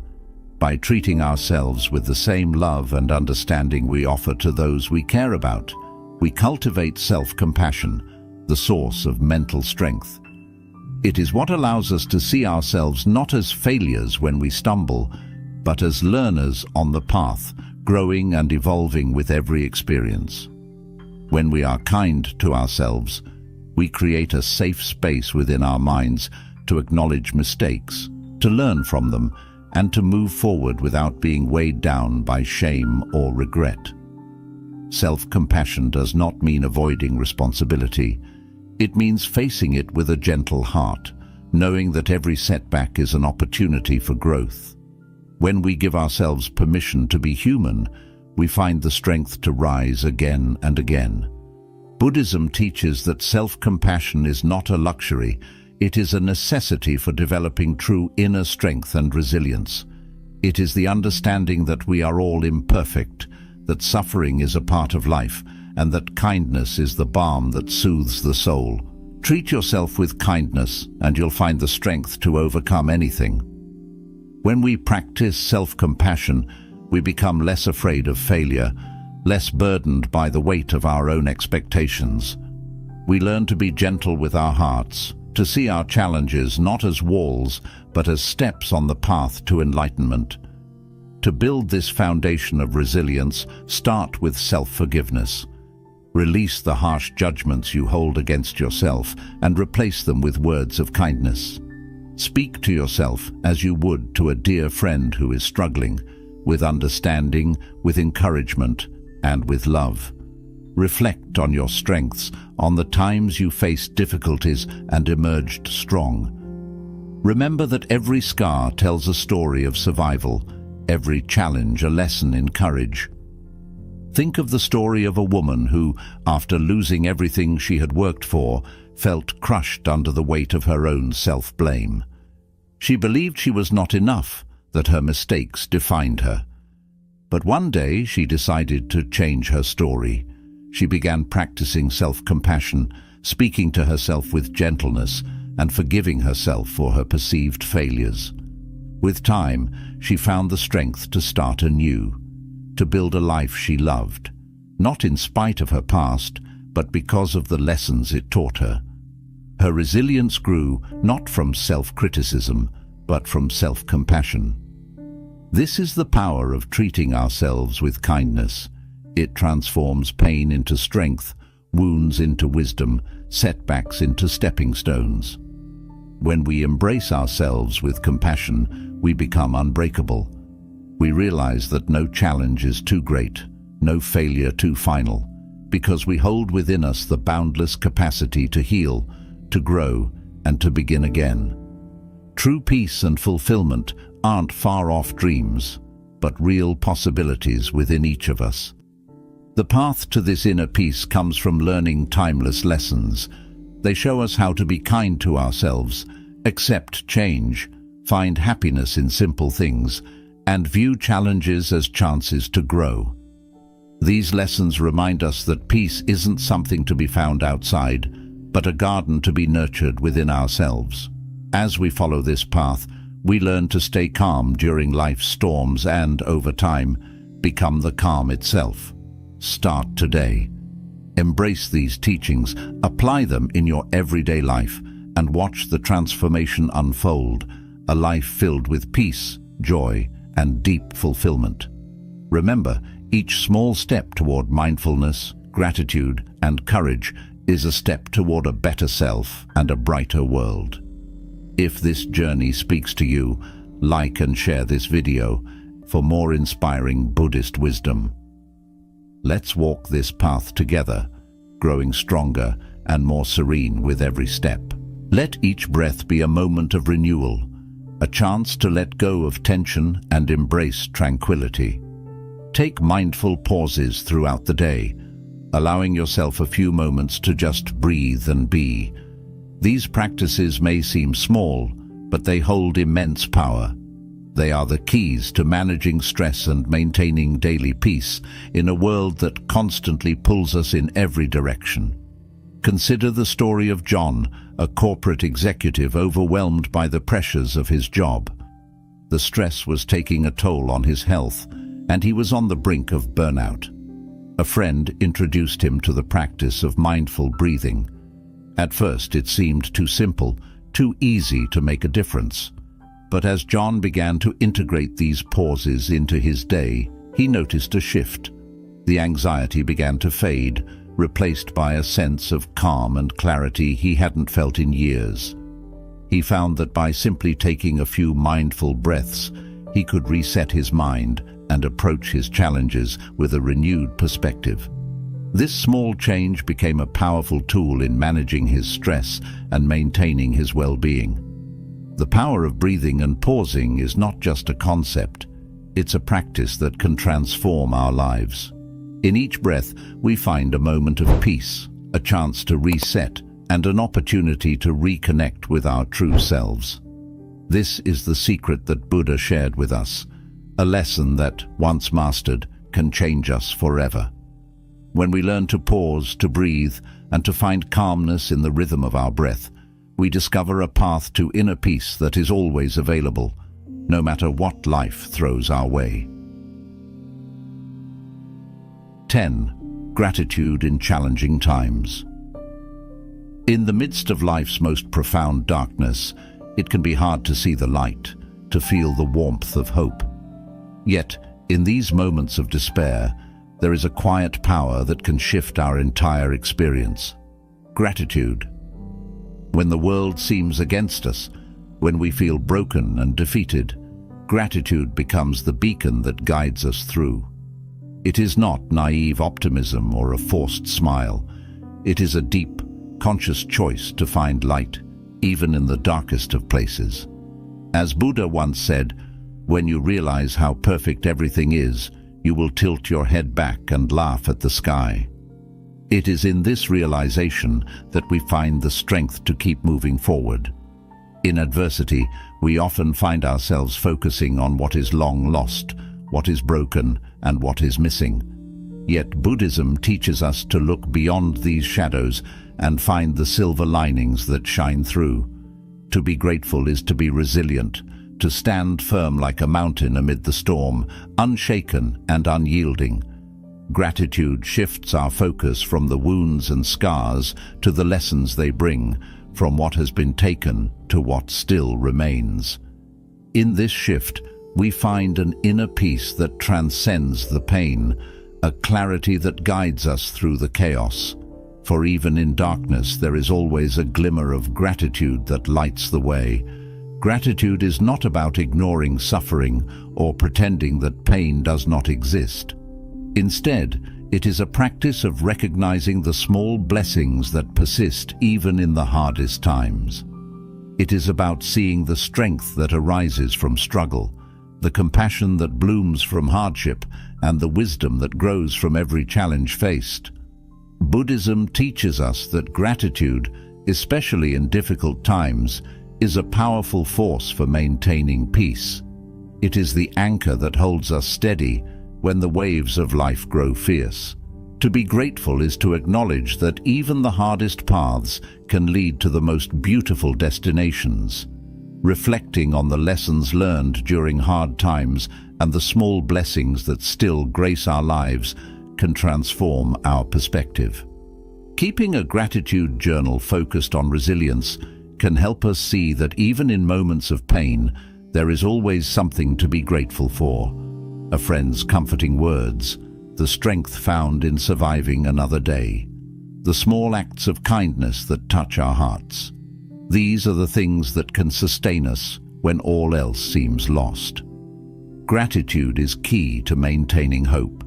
By treating ourselves with the same love and understanding we offer to those we care about, we cultivate self-compassion, the source of mental strength. It is what allows us to see ourselves not as failures when we stumble, but as learners on the path, growing and evolving with every experience. When we are kind to ourselves, we create a safe space within our minds to acknowledge mistakes, to learn from them, and to move forward without being weighed down by shame or regret. Self-compassion does not mean avoiding responsibility. It means facing it with a gentle heart, knowing that every setback is an opportunity for growth. When we give ourselves permission to be human, we find the strength to rise again and again. Buddhism teaches that self-compassion is not a luxury, it is a necessity for developing true inner strength and resilience. It is the understanding that we are all imperfect, that suffering is a part of life, and that kindness is the balm that soothes the soul. Treat yourself with kindness, and you'll find the strength to overcome anything. When we practice self-compassion, we become less afraid of failure, less burdened by the weight of our own expectations. We learn to be gentle with our hearts, to see our challenges not as walls, but as steps on the path to enlightenment. To build this foundation of resilience, start with self-forgiveness. Release the harsh judgments you hold against yourself and replace them with words of kindness. Speak to yourself as you would to a dear friend who is struggling, with understanding, with encouragement, and with love. Reflect on your strengths, on the times you faced difficulties and emerged strong. Remember that every scar tells a story of survival, every challenge a lesson in courage. Think of the story of a woman who, after losing everything she had worked for, felt crushed under the weight of her own self-blame. She believed she was not enough, that her mistakes defined her. But one day she decided to change her story. She began practicing self-compassion, speaking to herself with gentleness, and forgiving herself for her perceived failures. With time, she found the strength to start anew, to build a life she loved, not in spite of her past, but because of the lessons it taught her. Her resilience grew not from self-criticism, but from self-compassion. This is the power of treating ourselves with kindness. It transforms pain into strength, wounds into wisdom, setbacks into stepping stones. When we embrace ourselves with compassion, we become unbreakable. We realize that no challenge is too great, no failure too final, because we hold within us the boundless capacity to heal, to grow, and to begin again. True peace and fulfillment aren't far-off dreams, but real possibilities within each of us. The path to this inner peace comes from learning timeless lessons. They show us how to be kind to ourselves, accept change, find happiness in simple things, and view challenges as chances to grow. These lessons remind us that peace isn't something to be found outside, but a garden to be nurtured within ourselves. As we follow this path, we learn to stay calm during life's storms and, over time, become the calm itself. Start today. Embrace these teachings, apply them in your everyday life, and watch the transformation unfold, a life filled with peace, joy, and deep fulfillment. Remember, each small step toward mindfulness, gratitude, and courage is a step toward a better self and a brighter world. If this journey speaks to you, like and share this video for more inspiring Buddhist wisdom. Let's walk this path together, growing stronger and more serene with every step. Let each breath be a moment of renewal, a chance to let go of tension and embrace tranquility. Take mindful pauses throughout the day, allowing yourself a few moments to just breathe and be. These practices may seem small, but they hold immense power. They are the keys to managing stress and maintaining daily peace in a world that constantly pulls us in every direction. Consider the story of John, a corporate executive overwhelmed by the pressures of his job. The stress was taking a toll on his health, and he was on the brink of burnout. A friend introduced him to the practice of mindful breathing. At first it seemed too simple, too easy to make a difference. But as John began to integrate these pauses into his day, he noticed a shift. The anxiety began to fade, replaced by a sense of calm and clarity he hadn't felt in years. He found that by simply taking a few mindful breaths, he could reset his mind and approach his challenges with a renewed perspective. This small change became a powerful tool in managing his stress and maintaining his well-being. The power of breathing and pausing is not just a concept, it's a practice that can transform our lives. In each breath, we find a moment of peace, a chance to reset, and an opportunity to reconnect with our true selves. This is the secret that Buddha shared with us, a lesson that, once mastered, can change us forever. When we learn to pause, to breathe, and to find calmness in the rhythm of our breath, we discover a path to inner peace that is always available, no matter what life throws our way. 10. Gratitude in challenging times. In the midst of life's most profound darkness, it can be hard to see the light, to feel the warmth of hope. Yet, in these moments of despair, there is a quiet power that can shift our entire experience. Gratitude. When the world seems against us, when we feel broken and defeated, gratitude becomes the beacon that guides us through. It is not naive optimism or a forced smile. It is a deep, conscious choice to find light, even in the darkest of places. As Buddha once said, when you realize how perfect everything is, you will tilt your head back and laugh at the sky. It is in this realization that we find the strength to keep moving forward. In adversity, we often find ourselves focusing on what is long lost, what is broken, and what is missing. Yet Buddhism teaches us to look beyond these shadows and find the silver linings that shine through. To be grateful is to be resilient, to stand firm like a mountain amid the storm, unshaken and unyielding. Gratitude shifts our focus from the wounds and scars to the lessons they bring, from what has been taken to what still remains. In this shift, we find an inner peace that transcends the pain, a clarity that guides us through the chaos. For even in darkness, there is always a glimmer of gratitude that lights the way. Gratitude is not about ignoring suffering or pretending that pain does not exist. Instead, it is a practice of recognizing the small blessings that persist even in the hardest times. It is about seeing the strength that arises from struggle, the compassion that blooms from hardship, and the wisdom that grows from every challenge faced. Buddhism teaches us that gratitude, especially in difficult times, is a powerful force for maintaining peace. It is the anchor that holds us steady when the waves of life grow fierce. To be grateful is to acknowledge that even the hardest paths can lead to the most beautiful destinations. Reflecting on the lessons learned during hard times and the small blessings that still grace our lives can transform our perspective. Keeping a gratitude journal focused on resilience can help us see that even in moments of pain, there is always something to be grateful for. A friend's comforting words, the strength found in surviving another day, the small acts of kindness that touch our hearts. These are the things that can sustain us when all else seems lost. Gratitude is key to maintaining hope,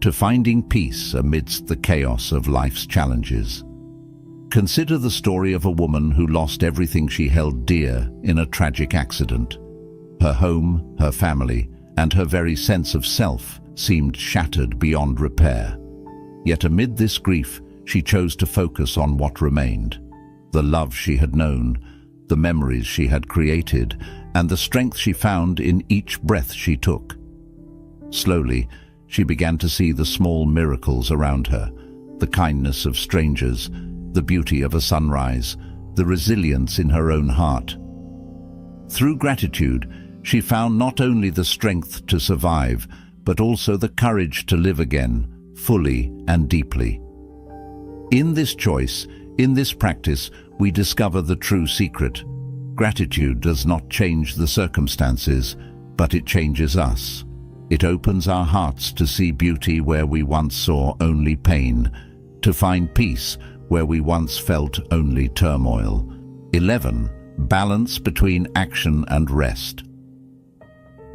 to finding peace amidst the chaos of life's challenges. Consider the story of a woman who lost everything she held dear in a tragic accident. Her home, her family, and her very sense of self seemed shattered beyond repair. Yet amid this grief, she chose to focus on what remained: the love she had known, the memories she had created, and the strength she found in each breath she took. Slowly, she began to see the small miracles around her, the kindness of strangers, the beauty of a sunrise, the resilience in her own heart. Through gratitude, she found not only the strength to survive, but also the courage to live again, fully and deeply. In this choice, in this practice, we discover the true secret. Gratitude does not change the circumstances, but it changes us. It opens our hearts to see beauty where we once saw only pain, to find peace where we once felt only turmoil. 11. Balance between action and rest.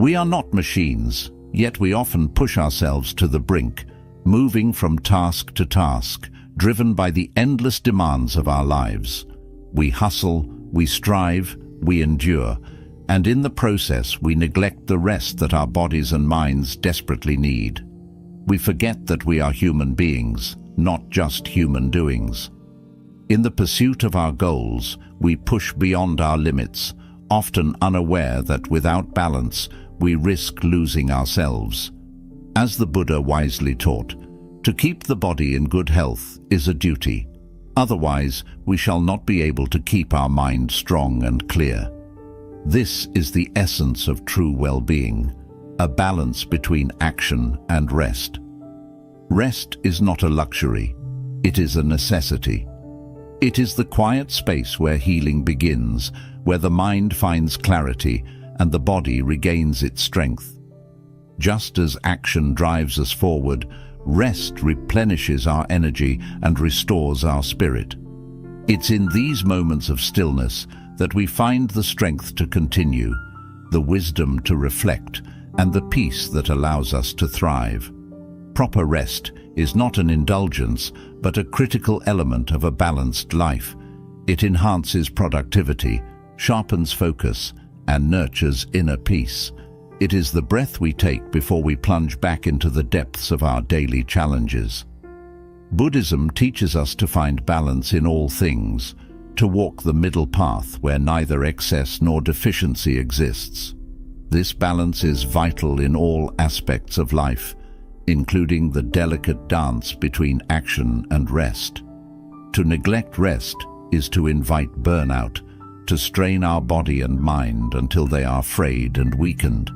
We are not machines, yet we often push ourselves to the brink, moving from task to task, driven by the endless demands of our lives. We hustle, we strive, we endure, and in the process we neglect the rest that our bodies and minds desperately need. We forget that we are human beings, not just human doings. In the pursuit of our goals, we push beyond our limits, often unaware that without balance, we risk losing ourselves. As the Buddha wisely taught, to keep the body in good health is a duty. Otherwise, we shall not be able to keep our mind strong and clear. This is the essence of true well-being, a balance between action and rest. Rest is not a luxury, it is a necessity. It is the quiet space where healing begins, where the mind finds clarity and the body regains its strength. Just as action drives us forward, rest replenishes our energy and restores our spirit. It's in these moments of stillness that we find the strength to continue, the wisdom to reflect, and the peace that allows us to thrive. Proper rest is not an indulgence, but a critical element of a balanced life. It enhances productivity, sharpens focus, and nurtures inner peace. It is the breath we take before we plunge back into the depths of our daily challenges. Buddhism teaches us to find balance in all things, to walk the middle path where neither excess nor deficiency exists. This balance is vital in all aspects of life, including the delicate dance between action and rest. To neglect rest is to invite burnout, to strain our body and mind until they are frayed and weakened.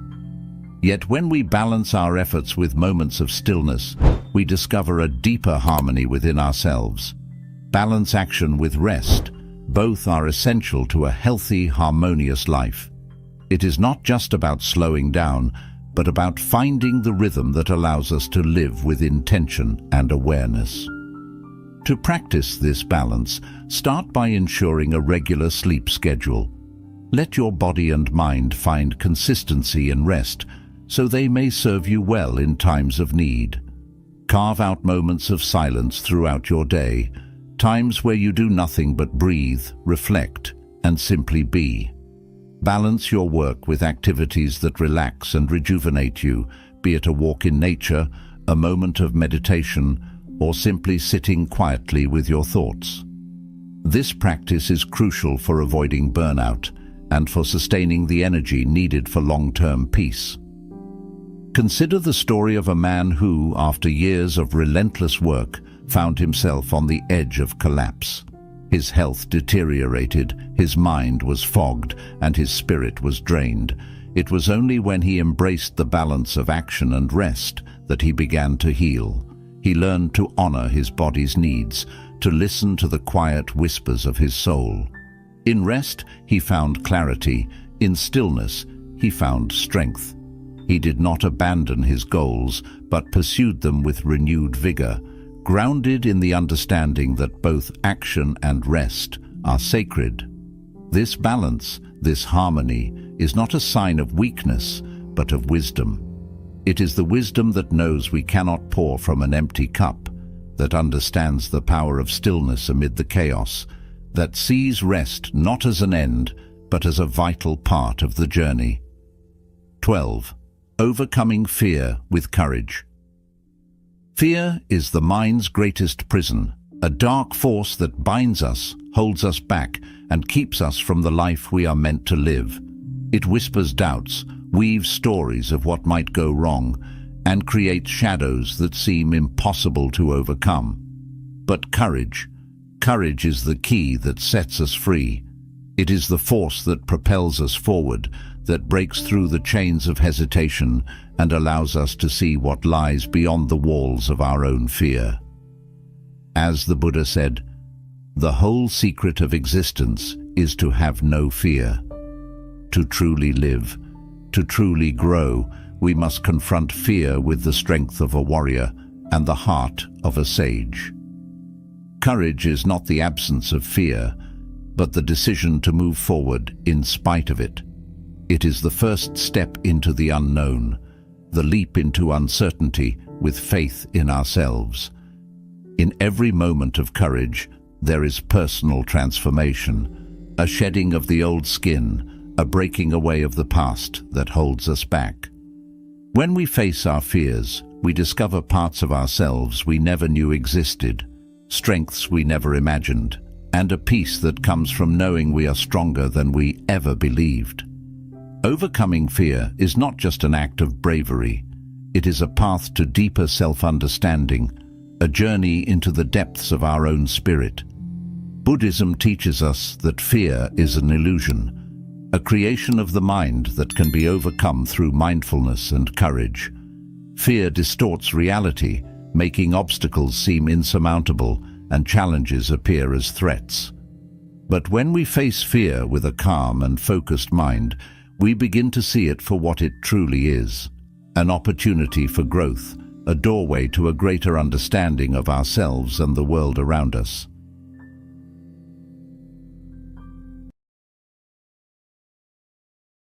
Yet when we balance our efforts with moments of stillness, we discover a deeper harmony within ourselves. Balance action with rest. Both are essential to a healthy, harmonious life. It is not just about slowing down, but about finding the rhythm that allows us to live with intention and awareness. To practice this balance, start by ensuring a regular sleep schedule. Let your body and mind find consistency in rest, so they may serve you well in times of need. Carve out moments of silence throughout your day, times where you do nothing but breathe, reflect, and simply be. Balance your work with activities that relax and rejuvenate you, be it a walk in nature, a moment of meditation, or simply sitting quietly with your thoughts. This practice is crucial for avoiding burnout and for sustaining the energy needed for long-term peace. Consider the story of a man who, after years of relentless work, found himself on the edge of collapse. His health deteriorated, his mind was fogged, and his spirit was drained. It was only when he embraced the balance of action and rest that he began to heal. He learned to honor his body's needs, to listen to the quiet whispers of his soul. In rest, he found clarity. In stillness, he found strength. He did not abandon his goals, but pursued them with renewed vigor, grounded in the understanding that both action and rest are sacred. This balance, this harmony, is not a sign of weakness, but of wisdom. It is the wisdom that knows we cannot pour from an empty cup, that understands the power of stillness amid the chaos, that sees rest not as an end, but as a vital part of the journey. 12. Overcoming fear with courage. Fear is the mind's greatest prison, a dark force that binds us, holds us back, and keeps us from the life we are meant to live. It whispers doubts, weaves stories of what might go wrong, and creates shadows that seem impossible to overcome. But courage is the key that sets us free. It is the force that propels us forward, that breaks through the chains of hesitation and allows us to see what lies beyond the walls of our own fear. As the Buddha said, "The whole secret of existence is to have no fear." To truly live, to truly grow, we must confront fear with the strength of a warrior and the heart of a sage. Courage is not the absence of fear, but the decision to move forward in spite of it. It is the first step into the unknown, the leap into uncertainty with faith in ourselves. In every moment of courage, there is personal transformation, a shedding of the old skin, a breaking away of the past that holds us back. When we face our fears, we discover parts of ourselves we never knew existed, strengths we never imagined, and a peace that comes from knowing we are stronger than we ever believed. Overcoming fear is not just an act of bravery. It is a path to deeper self-understanding, a journey into the depths of our own spirit. Buddhism teaches us that fear is an illusion, a creation of the mind that can be overcome through mindfulness and courage. Fear distorts reality, making obstacles seem insurmountable and challenges appear as threats. But when we face fear with a calm and focused mind, we begin to see it for what it truly is: an opportunity for growth, a doorway to a greater understanding of ourselves and the world around us.